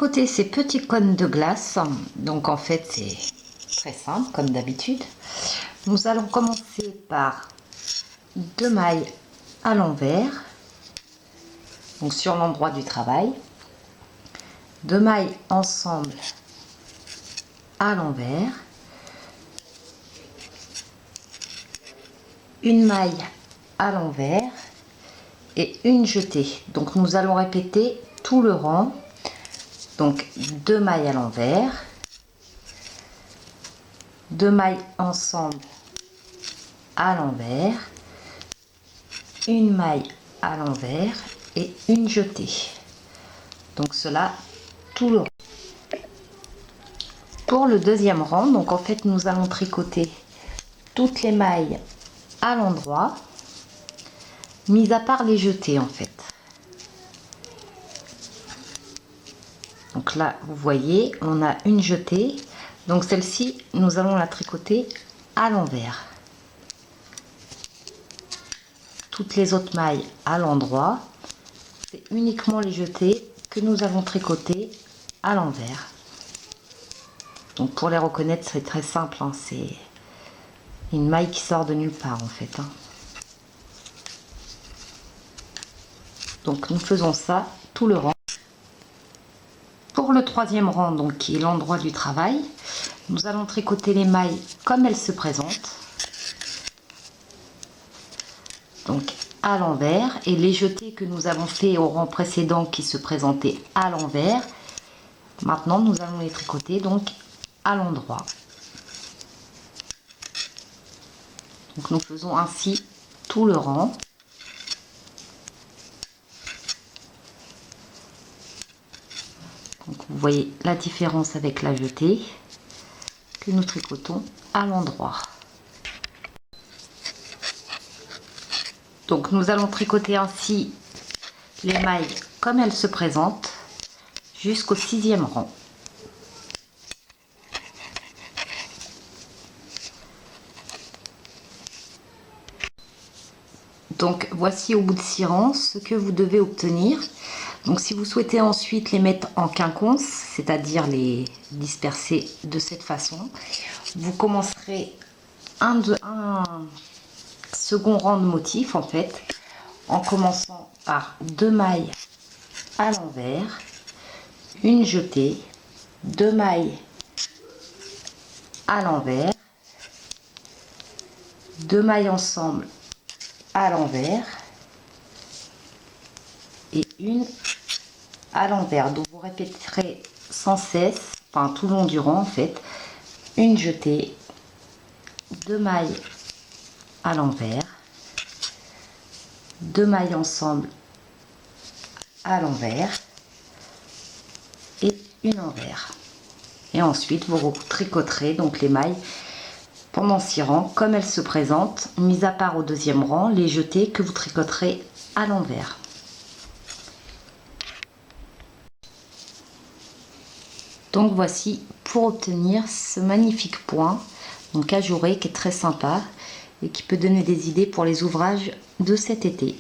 tricoter ces petits cônes de glace. Donc en fait c'est très simple comme d'habitude. Nous allons commencer par 2 mailles à l'envers, donc sur l'endroit du travail, 2 mailles ensemble à l'envers, une maille à l'envers et une jetée. Donc nous allons répéter tout le rang. Donc 2 mailles à l'envers, 2 mailles ensemble à l'envers, une maille à l'envers et une jetée. Donc cela tout le rang. Pour le deuxième rang, donc en fait nous allons tricoter toutes les mailles à l'endroit, mis à part les jetées en fait. Donc là vous voyez on a une jetée, donc celle-ci nous allons la tricoter à l'envers. Toutes les autres mailles à l'endroit, c'est uniquement les jetées que nous allons tricoter à l'envers. Donc pour les reconnaître c'est très simple, hein, c'est une maille qui sort de nulle part en fait, hein. Donc nous faisons ça tout le rang. Pour le troisième rang, donc qui est l'endroit du travail, nous allons tricoter les mailles comme elles se présentent, donc à l'envers, et les jetés que nous avons fait au rang précédent qui se présentaient à l'envers, maintenant nous allons les tricoter donc à l'endroit. Donc nous faisons ainsi tout le rang. Donc vous voyez la différence avec la jetée que nous tricotons à l'endroit. Donc nous allons tricoter ainsi les mailles comme elles se présentent jusqu'au 6e rang. Donc voici au bout de 6 rangs ce que vous devez obtenir. Donc si vous souhaitez ensuite les mettre en quinconce, c'est-à-dire les disperser de cette façon, vous commencerez un second rang de motif en fait, en commençant par 2 mailles à l'envers, une jetée, 2 mailles à l'envers, 2 mailles ensemble à l'envers et une à l'envers. Donc vous répéterez sans cesse, enfin tout le long du rang en fait, une jetée, 2 mailles à l'envers, 2 mailles ensemble à l'envers et une envers. Et ensuite vous tricoterez donc les mailles pendant 6 rangs comme elles se présentent, mis à part au deuxième rang les jetés que vous tricoterez à l'envers. Donc voici pour obtenir ce magnifique point donc ajouré qui est très sympa et qui peut donner des idées pour les ouvrages de cet été.